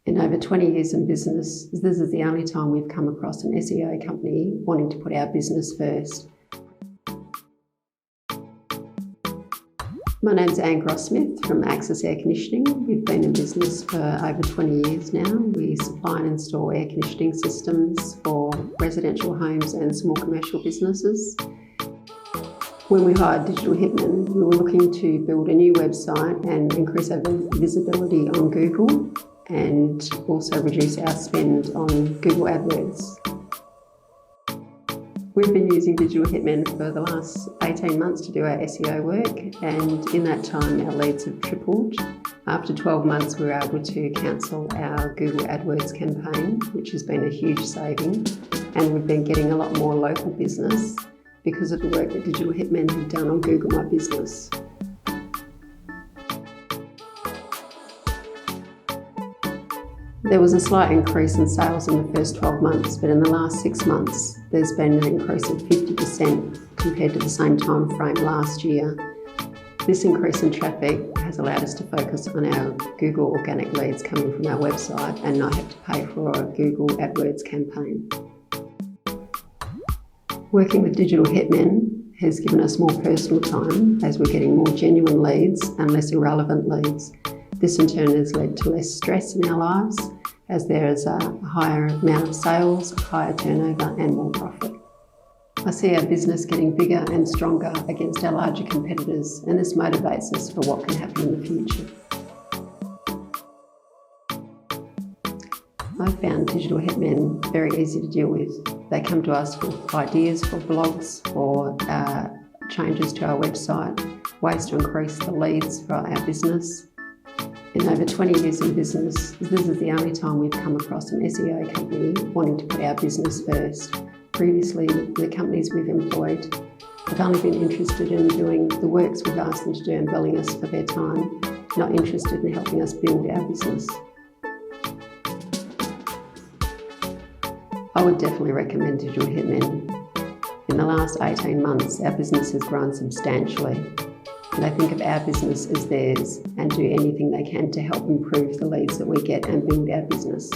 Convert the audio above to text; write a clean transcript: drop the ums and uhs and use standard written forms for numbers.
In over 20 years in business, this is the only time we've come across an SEO company wanting to put our business first. My name's Anne Gross-Smith from ACSIS Airconditioning. We've been in business for over 20 years now. We supply and install air conditioning systems for residential homes and small commercial businesses. When we hired Digital Hitman, we were looking to build a new website and increase our visibility on Google and also reduce our spend on Google AdWords. We've been using Digital Hitman for the last 18 months to do our SEO work, and in that time our leads have tripled. After 12 months we were able to cancel our Google AdWords campaign, which has been a huge saving, and we've been getting a lot more local business because of the work that Digital Hitman have done on Google My Business. There was a slight increase in sales in the first 12 months, but in the last 6 months, there's been an increase of 50% compared to the same time frame last year. This increase in traffic has allowed us to focus on our Google organic leads coming from our website and not have to pay for a Google AdWords campaign. Working with Digital Hitman has given us more personal time as we're getting more genuine leads and less irrelevant leads. This in turn has led to less stress in our lives, as there is a higher amount of sales, higher turnover and more profit. I see our business getting bigger and stronger against our larger competitors, and this motivates us for what can happen in the future. I found Digital Hitman very easy to deal with. They come to us with ideas for blogs or changes to our website, ways to increase the leads for our business. In over 20 years in business, this is the only time we've come across an SEO company wanting to put our business first. Previously, the companies we've employed have only been interested in doing the works we've asked them to do and billing us for their time, not interested in helping us build our business. I would definitely recommend Digital Hitman. In the last 18 months, our business has grown substantially. They think of our business as theirs and do anything they can to help improve the leads that we get and build our business.